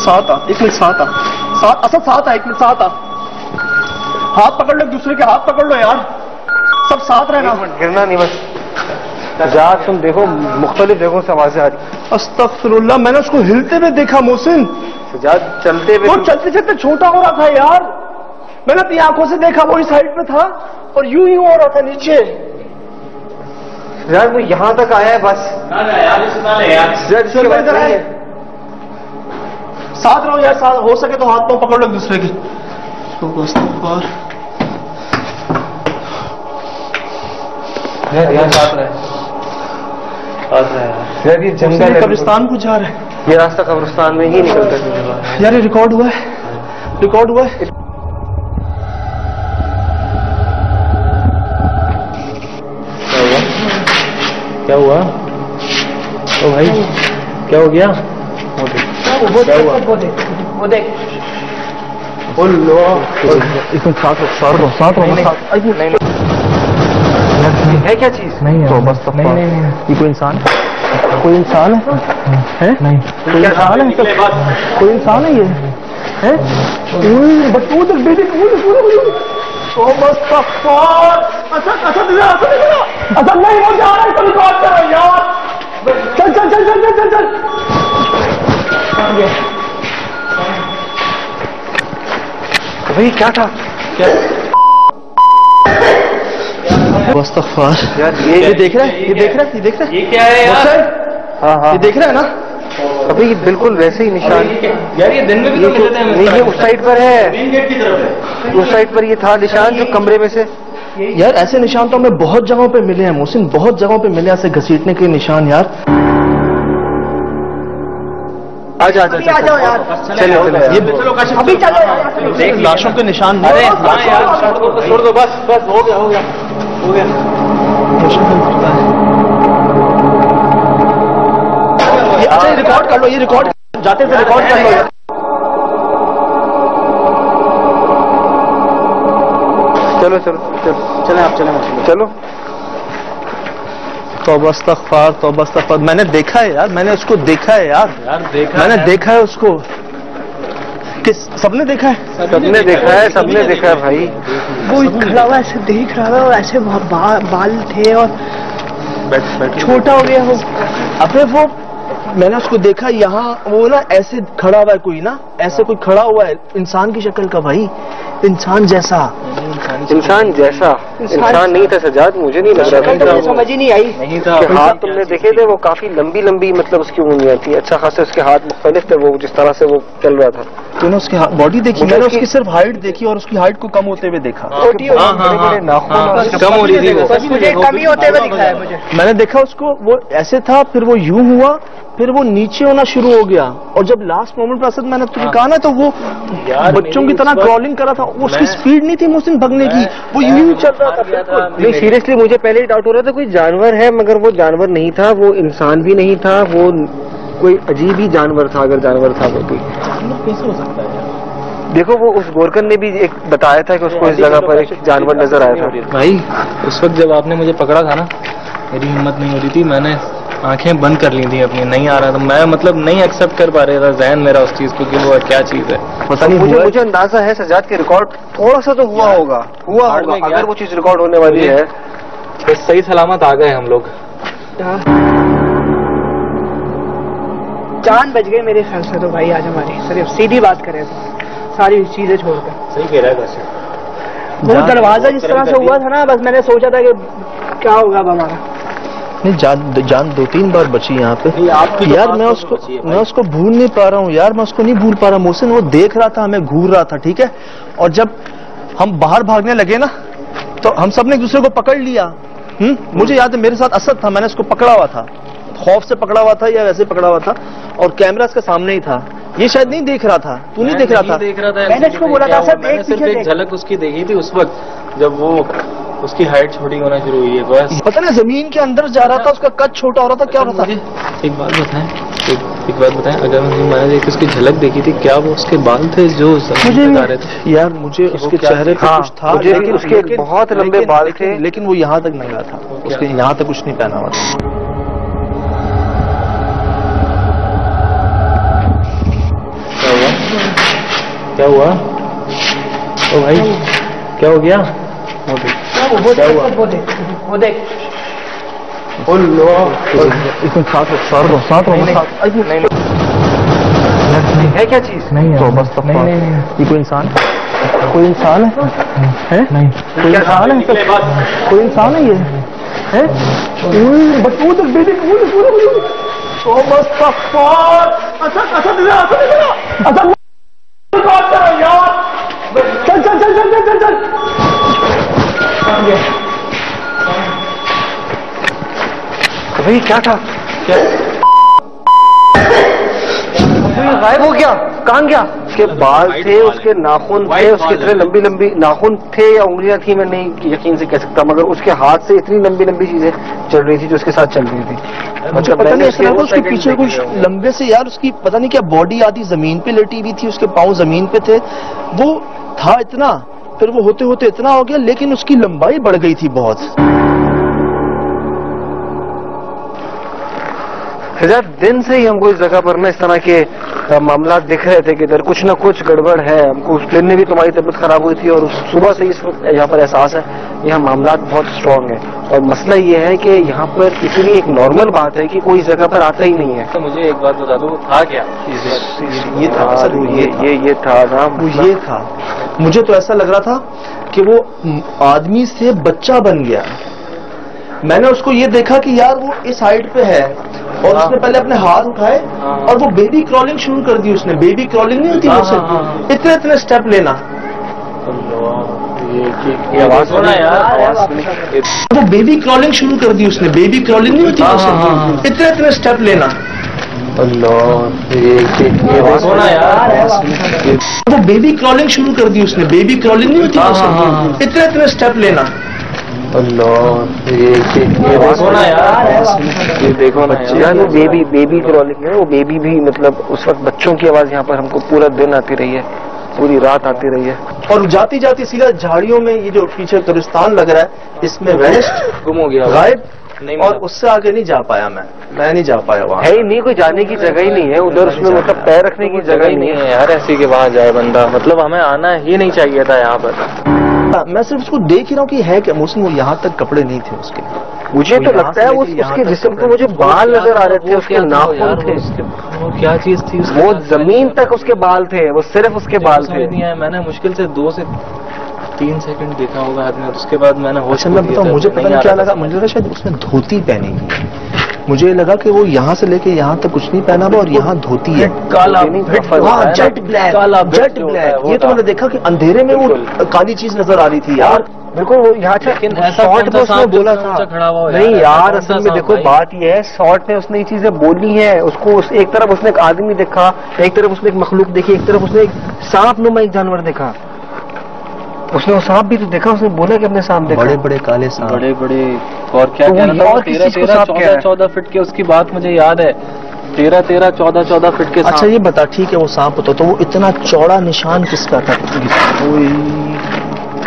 ساتھ آ، ایک منٹ ساتھ آ، ساتھ اسد ساتھ آ، ایک منٹ ساتھ آ، ہاتھ پکڑ لو ایک دوسرے کے، ہاتھ پکڑ لو یار، سب ساتھ رہنا، گرنا نہیں بس. سجاد تم دیکھو مختلف جگہوں سے آوازیں آ رہی. استغفر اللہ، میں نے اس کو ہلتے ہوئے دیکھا محسن، سجاد چلتے ہوئے، وہ چلتے چلتے چھوٹا ہو رہا تھا یار، میں نے اپنی آنکھوں سے دیکھا، وہ اس سائڈ پہ تھا اور یوں ہی ہو رہا تھا نیچے. سجاد وہ یہاں تک آیا ہے بس. سجاد اس کے بعد نہیں ہے. ساتھ رہو یار، ساتھ ہو سکے تو ہاتھ پاؤں پکڑ لو ایک دوسرے کے. یہ جنگل ہے، قبرستان کو جا رہے ہیں یہ راستہ قبرستان میں ہی نکلتا ہے. یار، یہ ریکارڈ ہوا ہے، ریکارڈ ہوا ہے. کیا ہوا او بھائی، کیا ہو گیا؟ ہے کیا چیز؟ نہیں ہے یہ کوئی انسان، کوئی انسان ہے؟ نہیں کوئی انسان ہے، کوئی انسان ہے یہ ہے؟ نہیں ہو جا رہا، ریکارڈ کرو یار، چل چل چل چل چل چل. بھائی کیا تھا؟ استغفار یار یہ دیکھ رہا ہے، یہ دیکھ رہا ہے، یہ دیکھ رہا ہے، یہ کیا ہے یار؟ ہاں ہاں یہ دیکھ رہا ہے نا؟ ابھی بالکل ویسے ہی نشان. یار یہ دن میں بھی تو ملتے ہیں نہیں یہ اس سائڈ پر ہے، مین گیٹ کی طرف ہے. اس سائڈ پر یہ تھا نشان جو کمرے میں سے. یار ایسے نشان تو ہمیں بہت جگہوں پہ ملے ہیں محسن، بہت جگہوں پہ ملے ایسے گھسیٹنے کے نشان یار. آ جاؤ یار، چلو ابھی چلو، لاشوں کے نشان. ارے ہاں یار، چھوڑ دو بس بس، ہو گیا ہو گیا ہو گیا. اچھا یہ ریکارڈ کر لو، یہ ریکارڈ جاتے تھے، ریکارڈ کر لو. چلو چلو چلیں آپ چلیں چلو. توبہ استغفار، توبہ استغفار. میں نے دیکھا ہے یار، میں نے اس کو دیکھا ہے یار، میں نے دیکھا ہے اس کو. کس سب نے دیکھا ہے؟ سب نے دیکھا ہے، سب نے دیکھا ہے بھائی. وہ کھڑا ہوا ایسے دیکھ رہا تھا اور ایسے بال تھے اور چھوٹا ہو گیا وہ. ابھی وہ میں نے اس کو دیکھا یہاں، وہ نا ایسے کھڑا ہوا ہے کوئی نا، ایسے کوئی کھڑا ہوا ہے انسان کی شکل کا بھائی، انسان جیسا. انسان جیسا انسان نہیں تھا سجاد، مجھے نہیں لگ رہا تھا. سمجھ ہی نہیں آئی. نہیں تھا. ہاتھ تم نے دیکھے تھے، وہ کافی لمبی لمبی مطلب اس کی انگلیاں تھی، اچھا خاصے اس کے ہاتھ مختلف تھے، وہ جس طرح سے وہ چل رہا تھا. تو نے اس کی باڈی دیکھی؟ میں نے اس کی صرف ہائٹ دیکھی اور اس کی ہائٹ کو کم ہوتے ہوئے دیکھا. کم ہو رہی تھی وہ. مجھے کم ہی ہوتے ہوئے دکھا ہے مجھے. میں نے دیکھا اس کو، وہ ایسے تھا، پھر وہ یوں ہوا، پھر وہ نیچے ہونا شروع ہو گیا، اور جب لاسٹ مومنٹ پر میں نے تمہیں کہا نا، تو وہ بچوں کی طرح کرالنگ کرا تھا. اس کی سپیڈ نہیں تھی محسن بھگنے کی، وہ یوں چل رہا تھا. نہیں سیریسلی مجھے پہلے ہی ڈاؤٹ ہو رہا تھا کوئی جانور ہے، مگر وہ جانور نہیں تھا، وہ انسان بھی نہیں تھا، وہ کوئی عجیب ہی جانور تھا. اگر جانور تھا وہ کوئی، کیسے ہو سکتا ہے؟ دیکھو وہ اس گورکن نے بھی ایک بتایا تھا کہ اس کو اس جگہ پر ایک جانور نظر آیا تھا. بھائی اس وقت جب آپ نے مجھے پکڑا تھا نا، میری ہمت نہیں ہو رہی تھی، میں نے آنکھیں بند کر لی تھی اپنی، نہیں آ رہا تھا، میں مطلب نہیں ایکسپٹ کر پا رہا تھا ذہن میرا اس چیز کو کہ وہ کیا چیز ہے. پتہ نہیں. مجھے اندازہ ہے سجاد کے ریکارڈ تھوڑا سا تو ہوا ہوگا اگر وہ چیز ریکارڈ ہونے والی ہے. صحیح سلامت آ گئے ہم لوگ. جان بچ گئے میرے خیال سے تو بھائی. آج ہماری صرف سیدھی بات کریں تو ساری چیزیں چھوڑ کر. صحیح کہہ رہا ہے ویسے. وہ دروازہ جس طرح سے ہوا تھا نا، بس میں نے سوچا تھا کہ کیا ہوگا اب ہمارا. نہیں جان 2-3 بار بچی یہاں پہ یار. میں اس کو بھول نہیں پا رہا ہوں یار، میں اس کو نہیں بھول پا رہا محسن. وہ دیکھ رہا تھا ہمیں، گھور رہا تھا، ٹھیک ہے، اور جب ہم باہر بھاگنے لگے نا تو ہم سب نے ایک دوسرے کو پکڑ لیا. مجھے یاد ہے میرے ساتھ اسد تھا، میں نے اس کو پکڑا ہوا تھا، خوف سے پکڑا ہوا تھا یا ویسے پکڑا ہوا تھا، اور کیمرہ اس کے سامنے ہی تھا. یہ شاید نہیں دیکھ رہا تھا، تو نہیں دیکھ رہا تھا. میں نے اس کو بولا تھا سر میں نے صرف ایک جھلک اس کی دیکھی تھی اس وقت جب وہ اس کی ہائٹ چھوٹی ہونا شروع ہوئی ہے بس. پتہ نہیں زمین کے اندر جا رہا تھا، اس کا قد چھوٹا ہو رہا تھا، کیا ہو رہا تھا. ایک بات بتائیں اگر میں نے اس کی جھلک دیکھی تھی، کیا وہ اس کے بال تھے جو زمین پہ آ رہے تھے؟ یار مجھے اس کے چہرے پہ کچھ تھا، لیکن اس کے بہت لمبے بال تھے، لیکن وہ یہاں تک نہیں آیا تھا، اس کے یہاں تک کچھ نہیں پہنا ہوا تھا. کیا ہوا او بھائی کیا ہو گیا ہے کیا چیز نہیں ہے یہ کوئی انسان کوئی انسان ہے نہیں کوئی انسان ہے کوئی انسان ہے یہ چل چل چل چل چل چل بھائی کیا تھا غائب ہو گیا کہاں گیا اس کے بال تھے اس کے ناخن تھے اس کے اتنے لمبی لمبی ناخن تھے یا انگلیاں تھیں میں نہیں یقین سے کہہ سکتا مگر اس کے ہاتھ سے اتنی لمبی لمبی چیزیں چل رہی تھی جو اس کے ساتھ چل رہی تھی مجھے پتہ نہیں ایسا لگا اس کے پیچھے کچھ لمبے سے یار اس کی پتہ نہیں کیا باڈی آدھی زمین پہ لیٹی ہوئی تھی اس کے پاؤں زمین پہ تھے وہ تھا اتنا پھر وہ ہوتے ہوتے اتنا ہو گیا لیکن اس کی لمبائی بڑھ گئی تھی بہت دن سے ہی ہم کو اس جگہ پر نا اس طرح کے معاملات دکھ رہے تھے کہ ادھر کچھ نہ کچھ گڑبڑ ہے ہم کو اس دن میں بھی تمہاری طبیعت خراب ہوئی تھی اور صبح سے اس وقت یہاں پر احساس ہے یہاں معاملات بہت اسٹرانگ ہیں اور مسئلہ یہ ہے کہ یہاں پر اتنی ایک نارمل بات ہے کہ کوئی اس جگہ پر آتا ہی نہیں ہے تو مجھے ایک بات بتا دو تھا کیا یہ تھا یہ تھا نا وہ یہ تھا مجھے تو ایسا لگ رہا تھا کہ وہ آدمی سے بچہ بن گیا میں نے اس کو یہ دیکھا کہ یار وہ اس ہائٹ پہ ہے اور اس نے پہلے اپنے ہاتھ اٹھائے اور وہ بیبی کرالنگ شروع کر دی اس نے بیبی کرالنگ نہیں ہوتی اسے اتنے اتنے اسٹیپ لینا وہ بیبی کرالنگ شروع کر دی اس نے بیبی کرالنگ نہیں ہوتی اسے اتنے اتنے اسٹیپ لینا وہ بیبی کرالنگ شروع کر دی اس نے بیبی کرالنگ نہیں ہوتی اسے اتنے اتنے اسٹیپ لینا دیکھو بیبی کرالنگ ہے وہ بیبی بھی مطلب اس وقت بچوں کی آواز یہاں پر ہم کو پورا دن آتی رہی ہے پوری رات آتی رہی ہے اور جاتی جاتی سیدھا جھاڑیوں میں یہ جو پیچھے قبرستان لگ رہا ہے اس میں گم ہو گیا غائب اور اس سے آگے نہیں جا پایا میں نہیں جا پایا وہاں ہے ہی نہیں کوئی جانے کی جگہ ہی نہیں ہے ادھر اس میں مطلب پیر رکھنے کی جگہ ہی نہیں ہے ہر ایسی کے وہاں جائے بندہ مطلب ہمیں آنا ہی نہیں چاہیے تھا یہاں پر میں صرف اس کو دیکھ ہی رہا ہوں کہ ہے کہ موسم وہ یہاں تک کپڑے نہیں تھے اس کے مجھے تو لگتا ہے اس کے جسم پہ مجھے بال نظر آ رہے تھے اس کے ناخن تھے وہ کیا چیز تھی وہ زمین تک اس کے بال تھے وہ صرف اس کے بال تھے میں نے مشکل سے 2 سے 3 سیکنڈ دیکھا ہوگا آدمی اس کے بعد میں نے ہوش میں بتاؤں مجھے پتہ نہیں کیا لگا مجھے لگا شاید اس نے دھوتی پہنی ہے مجھے لگا کہ وہ یہاں سے لے کے یہاں تک کچھ نہیں پہنا ہوا اور یہاں دھوتی ہے جیٹ بلیک یہ تو میں نے دیکھا کہ اندھیرے میں وہ کالی چیز نظر آ رہی تھی یار بالکل وہ یہاں شارٹ میں اس نے بولا تھا نہیں یار اصل میں دیکھو بات یہ ہے شارٹ میں اس نے یہ چیزیں بولی ہیں اس کو ایک طرف اس نے ایک آدمی دیکھا ایک طرف اس نے ایک مخلوق دیکھی ایک طرف اس نے ایک سانپ نما ایک جانور دیکھا اس نے وہ سانپ بھی تو دیکھا اس نے بولا کہ اپنے سانپ دیکھا بڑے بڑے کالے سانپ بڑے بڑے اور کیا 13-14 فٹ کے اس کی بات مجھے یاد ہے 13-14 فٹ کے اچھا یہ بتا ٹھیک ہے وہ سانپ ہوتا تو وہ اتنا چوڑا نشان کس کا تھا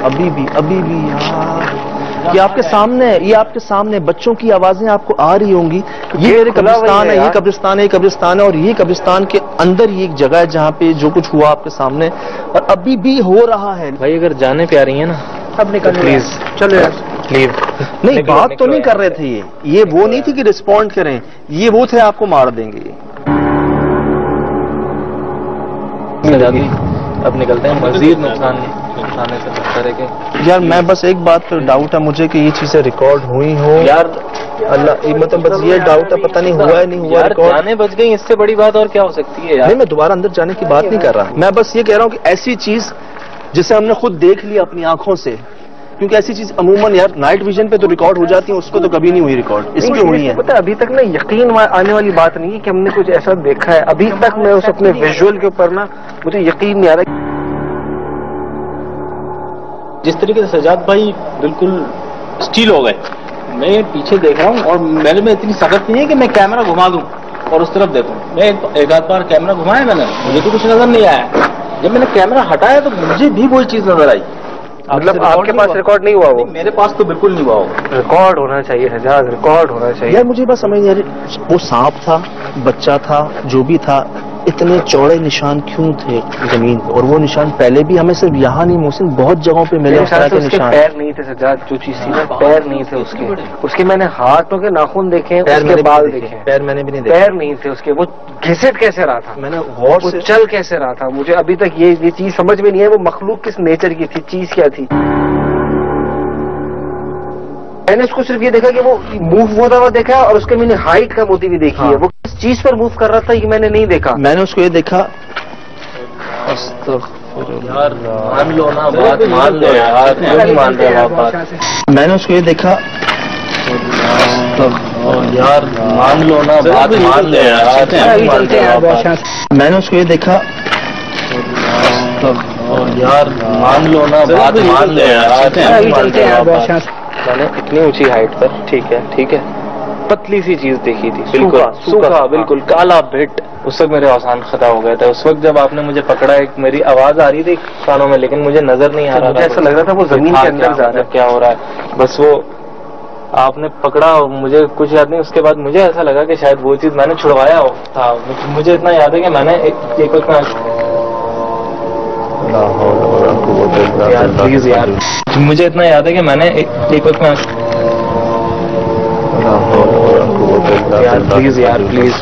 ابھی بھی یار یہ آپ کے سامنے بچوں کی آوازیں آپ کو آ رہی ہوں گی یہ قبرستان ہے یہ قبرستان ہے اور یہ قبرستان کے اندر یہ ایک جگہ ہے جہاں پہ جو کچھ ہوا آپ کے سامنے اور ابھی بھی ہو رہا ہے بھائی اگر جانے پہ آ رہی ہیں نا اب نکل پلیز چلو لیو نہیں بات تو نہیں کر رہے تھے یہ وہ نہیں تھی کہ رسپونڈ کریں یہ وہ تھے آپ کو مار دیں گے اب نکلتے ہیں مزید نقصان اٹھانے سے بہتر ہے کہ یار میں بس ایک بات پہ ڈاؤٹ ہے مجھے کہ یہ چیزیں ریکارڈ ہوئی ہوں یار اللہ مطلب بس یہ ڈاؤٹ ہے پتہ نہیں ہوا ہے نہیں ہوا ریکارڈ جانے بچ گئی اس سے بڑی بات اور کیا ہو سکتی ہے نہیں میں دوبارہ اندر جانے کی بات نہیں کر رہا میں بس یہ کہہ رہا ہوں کہ ایسی چیز جسے ہم نے خود دیکھ لیا اپنی آنکھوں سے کیونکہ ایسی چیز عموماً یار نائٹ ویژن پہ تو ریکارڈ ہو جاتی ہے اس کو تو کبھی نہیں ہوئی ریکارڈ اس کی ہوئی ہے پتہ ابھی تک نا یقین آنے والی بات نہیں ہے کہ ہم نے کچھ ایسا دیکھا ہے ابھی تک میں اس اپنے ویژول کے اوپر نا مجھے یقین نہیں آ رہا جس طریقے سے سجاد بھائی بالکل اسٹیل ہو گئے میں پیچھے دیکھ رہا ہوں اور میرے میں اتنی سخت نہیں ہے کہ میں کیمرہ گھما دوں اور اس طرف دیکھوں میں ایک آدھ بار کیمرہ گھمایا میں نے مجھے تو کچھ نظر نہیں آیا جب میں نے کیمرہ ہٹایا تو مجھے بھی وہی چیز نظر آئی مطلب آپ کے پاس ریکارڈ نہیں ہوا وہ میرے پاس تو بالکل نہیں ہوا وہ ریکارڈ ہونا چاہیے حجاز ریکارڈ ہونا چاہیے یار مجھے بس سمجھ نہیں آ رہی وہ سانپ تھا بچہ تھا جو بھی تھا اتنے چوڑے نشان کیوں تھے زمین پہ؟ اور وہ نشان پہلے بھی ہمیں صرف یہاں نہیں محسن بہت جگہوں پہ ملے اس طرح کے نشان. پیر نہیں تھے سجاد، جو چیز تھی نا پیر نہیں تھے اس کے میں نے ہاتھوں کے ناخن دیکھے، اس کے بال دیکھے، پیر میں نے بھی نہیں دیکھے. پیر نہیں تھے اس کے. وہ گھسٹ کیسے رہا تھا، میں نے غور وہ سے چل کیسے رہا تھا، مجھے ابھی تک یہ چیز سمجھ میں نہیں ہے. وہ مخلوق کس نیچر کی تھی، چیز کیا تھی. میں نے اس کو صرف یہ دیکھا کہ وہ موو ہوتا ہوا دیکھا اور اس کے میں نے ہائٹ کم ہوتی ہوئی دیکھی ہے. وہ کس چیز پر موو کر رہا تھا یہ میں نے نہیں دیکھا. میں نے اس کو یہ دیکھا. یار مان لو نا بات، مان لو یار، نہیں مان رہے آپ بات. میں نے اس کو یہ دیکھا. یار مان لو نا بات، مان لو یار، میں نے اس کو یہ دیکھا. یار مان لو نا بات، مان لو یار. میں نے اتنی اونچی ہائٹ پر ٹھیک ہے پتلی سی چیز دیکھی تھی، بالکل سوکھا، بالکل کالا بھٹ. اس وقت میرے آسان خطا ہو گیا تھا. اس وقت جب آپ نے مجھے پکڑا، ایک میری آواز آ رہی تھی کانوں میں لیکن مجھے نظر نہیں آ رہا تھا. ایسا لگ رہا تھا وہ زمین کے اندر جا رہا ہے، کیا ہو رہا ہے. بس وہ آپ نے پکڑا اور مجھے کچھ یاد نہیں. اس کے بعد مجھے ایسا لگا کہ شاید وہ چیز میں نے چھڑوایا تھا. مجھے اتنا یاد ہے کہ میں نے ایک وقت پلیز یار، مجھے اتنا یاد ہے کہ میں نے ایک وقت میں پلیز یار پلیز.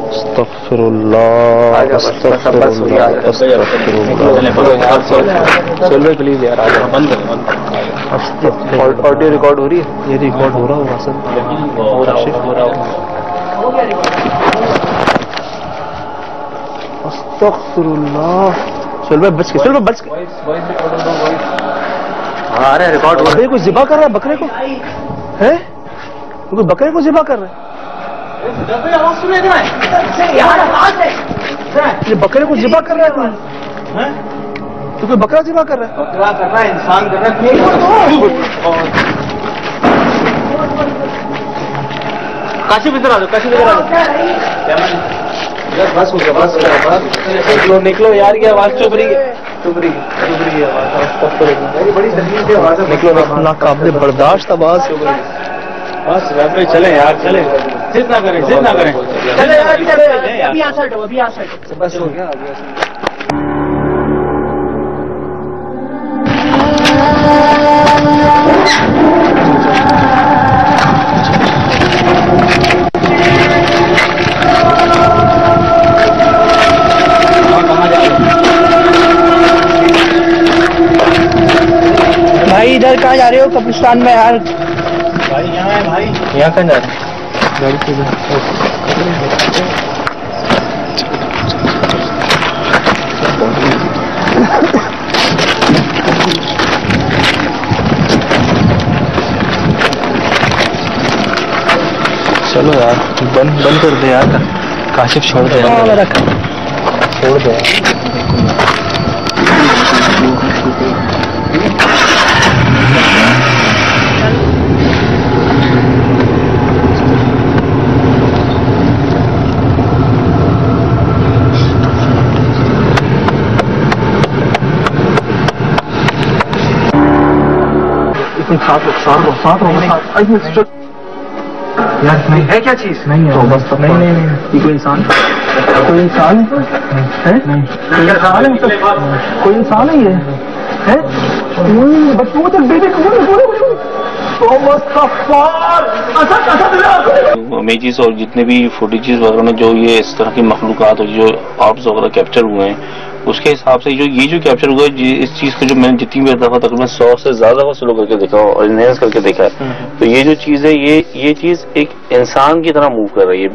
استغفر اللہ، استغفر اللہ، پلیز یار بند کریں. آڈیو ریکارڈ ہو رہی ہے، یہ ریکارڈ ہو رہا ہوگا سر. استغفر اللہ. چل بھائی بچ کے، چل بھائی بچ کے. ارے ریکارڈ ہو رہا ہے. بکرے کو ذبح کر رہا ہے، بکرے کو ہے، کوئی بکرے کو ذبح کر رہا ہے. یہ بکرے کو ذبح کر رہا ہے کوئی، تو کوئی بکرا ذبح کر رہا ہے. بکرا کر رہا ہے، انسان کر رہا ہے. کاشف ادھر آ جاؤ، کاشف ادھر آ جاؤ. بس ہو گیا، بس نکلو یار کی آواز چپ رہی ہے. بڑی آواز نکلو، ناقابل برداشت آواز. بس چلیں یار، چلیں، ضد نہ کریں، ضد نہ کریں. بس ہو گیا. بھائی ادھر کہاں جا رہے ہو؟ قبرستان میں یار. بھائی یہاں ہے، بھائی یہاں کہاں جا رہے ہیں؟ چلو یار بند کر دے یار، کاشف چھوڑ دے، چھوڑ دے. ہے کیا چیز؟ نہیں ہے بس. نہیں یہ کوئی انسان، کوئی انسان ہے، کوئی انسان ہے یہ ہے. بچوں تک بیٹے امیجز اور جتنے بھی فوٹیجز وغیرہ میں جو یہ اس طرح کی مخلوقات اور جو آرٹس وغیرہ کیپچر ہوئے ہیں، اس کے حساب سے جو کیپچر ہوا ہے، اس چیز کو جو میں نے جتنی بھی دفعہ تقریباً 100 سے زیادہ دفعہ سلو کر کے دیکھا اور انہینس کر کے دیکھا ہے، تو یہ جو چیز ہے یہ چیز ایک انسان کی طرح موو کر رہی ہے.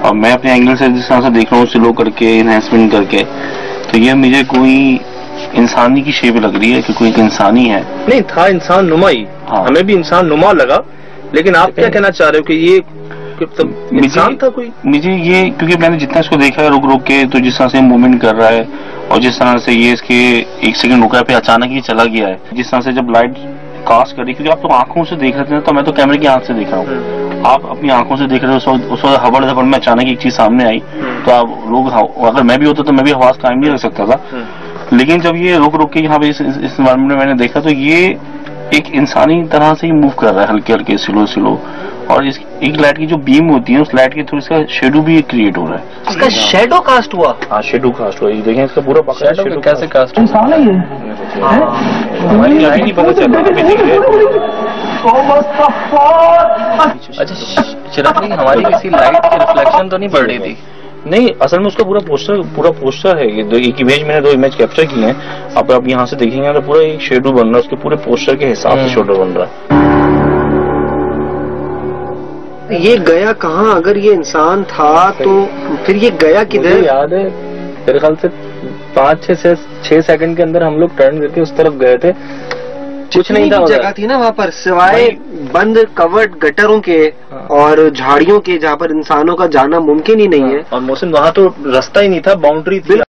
اور میں اپنے اینگل سے جس طرح سے دیکھ رہا ہوں سلو کر کے انہینسمنٹ کر کے، تو یہ مجھے کوئی انسانی کی شیپ لگ رہی ہے کہ کوئی ایک انسانی ہے. نہیں تھا، انسان نما ہی. ہمیں بھی انسان نما لگا، لیکن آپ کیا کہنا چاہ رہے ہو کہ یہ انسان تھا کوئی؟ مجھے یہ کیونکہ میں نے جتنا اس کو دیکھا ہے رک کے، تو جس طرح سے موومنٹ کر رہا ہے اور جس طرح سے یہ اس کے ایک سیکنڈ رکا ہے پھر اچانک یہ چلا گیا ہے، جس طرح سے جب لائٹ کاسٹ کر رہی، کیونکہ آپ تو آنکھوں سے دیکھ رہے تھے، تو میں تو کیمرے کی آنکھ سے دیکھ رہا ہوں، آپ اپنی آنکھوں سے دیکھ رہے ہو. اس وقت ہبڑ دبڑ میں اچانک ایک چیز سامنے آئی، تو آپ لوگ، اگر میں بھی ہوتا تو میں بھی آواز قائم نہیں رکھ سکتا تھا. لیکن جب یہ رک رک کے یہاں پہ اس انوائرمنٹ میں میں نے دیکھا تو یہ ایک انسانی طرح سے ہی موو کر رہا ہے، ہلکے ہلکے سلو سلو، اور اس ایک لائٹ کی جو بیم ہوتی ہے اس لائٹ کے تھرو اس کا شیڈو بھی کریٹ ہو رہا ہے. اس کا شیڈو کاسٹ ہوا؟ ہاں شیڈو کاسٹ ہوا. یہ دیکھیں اس کا پورا شیڈو کیسے کاسٹ انسان ہے یہ؟ ہماری لائٹ نہیں پتہ چل اچھا چراغ بھائی، ہماری کسی لائٹ کی ریفلیکشن تو نہیں پڑ رہی تھی؟ نہیں، اصل میں اس کا پورا پوسٹر ہے. یہ ایک امیج میں نے 2 امیج کیپچر کی ہیں. آپ یہاں سے دیکھیں گے تو پورا ایک شیڈو بن رہا ہے، اس کے پورے پوسٹر کے حساب سے شیڈو بن رہا ہے. یہ گیا کہاں؟ اگر یہ انسان تھا تو پھر یہ گیا کدھر؟ یاد ہے میرے خیال سے 5-6 سیکنڈ کے اندر ہم لوگ ٹرن کر کے اس طرف گئے تھے، کچھ نہیں تھا. جگہ تھی نا وہاں پر سوائے بند کورڈ گٹروں کے اور جھاڑیوں کے، جہاں پر انسانوں کا جانا ممکن ہی نہیں ہے. اور محسن وہاں تو رستہ ہی نہیں تھا، باؤنڈری تھی.